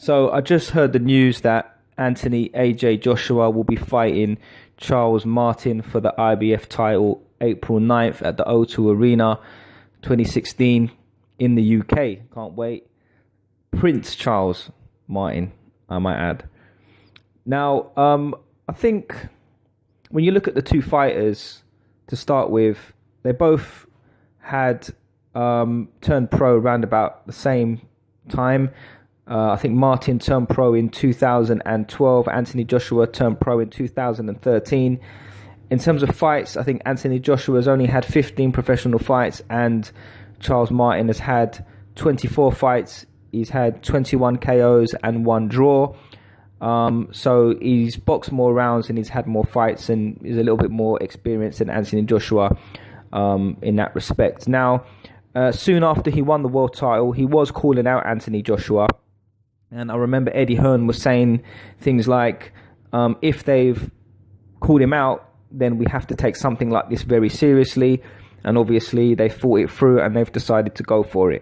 So I just heard the news that Anthony AJ Joshua will be fighting Charles Martin for the IBF title April 9th at the O2 Arena 2016 in the UK. Can't wait. Prince Charles Martin, I might add. Now, I think when you look at the two fighters to start with, they both had turned pro around about the same time. I think Martin turned pro in 2012. Anthony Joshua turned pro in 2013. In terms of fights, I think Anthony Joshua has only had 15 professional fights and Charles Martin has had 24 fights. He's had 21 KOs and 1 draw. So he's boxed more rounds and he's had more fights and is a little bit more experienced than Anthony Joshua in that respect. Now, soon after he won the world title, he was calling out Anthony Joshua. And I remember Eddie Hearn was saying things like, if they've called him out, then we have to take something like this very seriously. And obviously they thought it through and they've decided to go for it.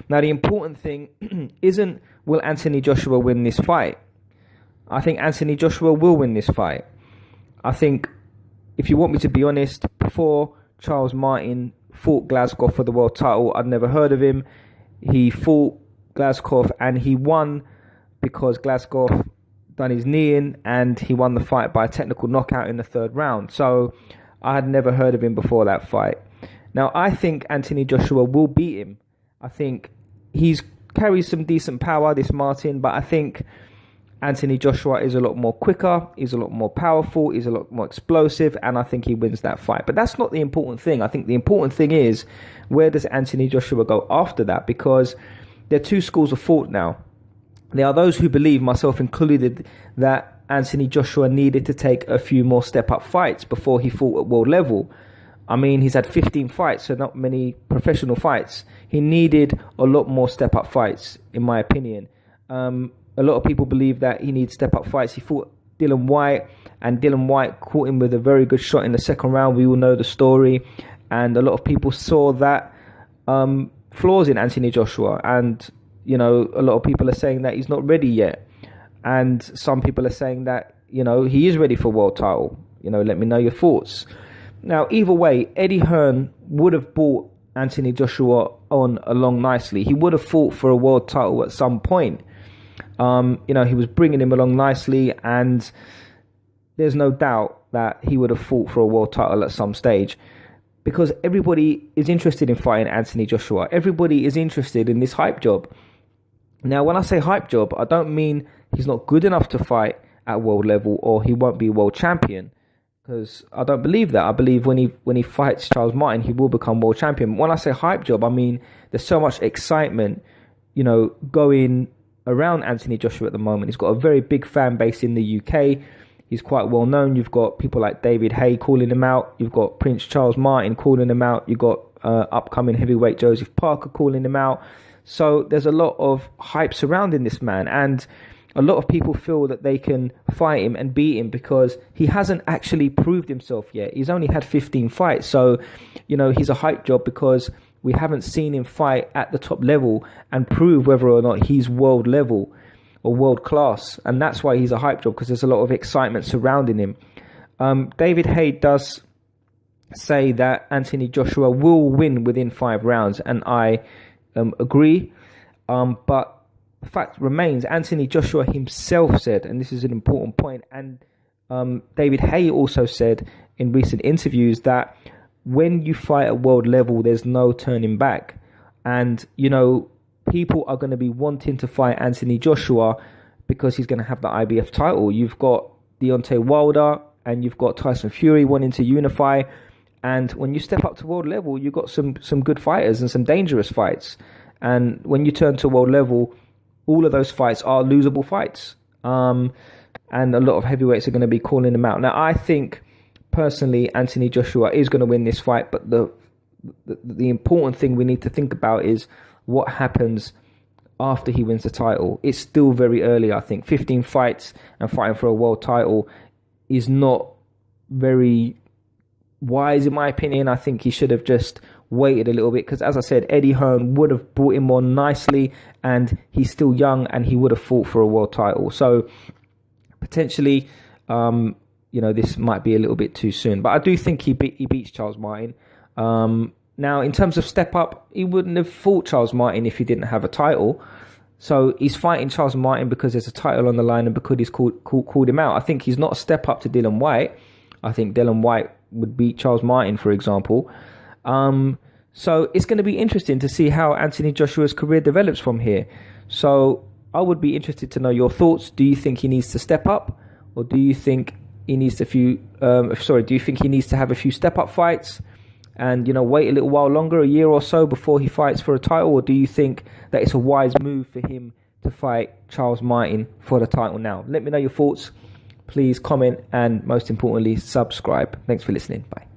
Now, the important thing isn't, will Anthony Joshua win this fight? I think Anthony Joshua will win this fight. I think, if you want me to be honest, before Charles Martin fought Glazkov for the world title, I'd never heard of him. He fought Glazkov and he won because Glazkov done his knee in and he won the fight by a technical knockout in the 3rd round. So I had never heard of him before that fight. Now, I think Anthony Joshua will beat him. I think he's carries some decent power, this Martin, but I think Anthony Joshua is a lot more quicker, he's a lot more powerful, he's a lot more explosive, and I think he wins that fight. But that's not the important thing. I think the important thing is, where does Anthony Joshua go after that? Because there are two schools of thought now. There are those who believe, myself included, that Anthony Joshua needed to take a few more step-up fights before he fought at world level. I mean, he's had 15 fights, so not many professional fights. He needed a lot more step-up fights, in my opinion. A lot of people believe that he needs step-up fights. He fought Dylan White, and Dylan White caught him with a very good shot in the 2nd round. We all know the story. And a lot of people saw that flaws in Anthony Joshua. And, you know, a lot of people are saying that he's not ready yet. And some people are saying that, you know, he is ready for world title. You know, let me know your thoughts. Now, either way, Eddie Hearn would have brought Anthony Joshua on along nicely. He would have fought for a world title at some point. You know, he was bringing him along nicely, and there's no doubt that he would have fought for a world title at some stage, because everybody is interested in fighting Anthony Joshua. Everybody is interested in this hype job. Now, when I say hype job, I don't mean he's not good enough to fight at world level or he won't be world champion, because I don't believe that. I believe when he fights Charles Martin, he will become world champion. When I say hype job, I mean there's so much excitement, you know, going around Anthony Joshua at the moment. He's got a very big fan base in the UK. He's quite well known. You've got people like David Haye calling him out. You've got Prince Charles Martin calling him out. You've got upcoming heavyweight Joseph Parker calling him out. So there's a lot of hype surrounding this man, and a lot of people feel that they can fight him and beat him because he hasn't actually proved himself yet. He's only had 15 fights. So, you know, he's a hype job because we haven't seen him fight at the top level and prove whether or not he's world level or world class. And that's why he's a hype job, because there's a lot of excitement surrounding him. David Haye does say that Anthony Joshua will win within 5 rounds. And I agree. But the fact remains, Anthony Joshua himself said, and this is an important point, and David Haye also said in recent interviews, that when you fight at world level, there's no turning back. And, you know, people are going to be wanting to fight Anthony Joshua because he's going to have the IBF title. You've got Deontay Wilder and you've got Tyson Fury wanting to unify. And when you step up to world level, you've got some good fighters and some dangerous fights. And when you turn to world level, all of those fights are losable fights. And a lot of heavyweights are going to be calling them out. Now, I think, personally, Anthony Joshua is going to win this fight, but the important thing we need to think about is what happens after he wins the title. It's still very early, I think. 15 fights and fighting for a world title is not very wise, in my opinion. I think he should have just waited a little bit, because as I said, Eddie Hearn would have brought him on nicely, and he's still young and he would have fought for a world title. So potentially, this might be a little bit too soon, but I do think he beats Charles Martin. Now, in terms of step up, he wouldn't have fought Charles Martin if he didn't have a title. So he's fighting Charles Martin because there's a title on the line and because he's called him out. I think he's not a step up to Dillian Whyte. I think Dillian Whyte would beat Charles Martin, for example. So it's going to be interesting to see how Anthony Joshua's career develops from here. So I would be interested to know your thoughts. Do you think he needs to step up, or do you think he needs do you think he needs to have a few step up fights and wait a little while longer, a year or so, before he fights for a title? Or do you think that it's a wise move for him to fight Charles Martin for the title now? Let me know your thoughts. Please comment, and most importantly, subscribe. Thanks for listening. Bye.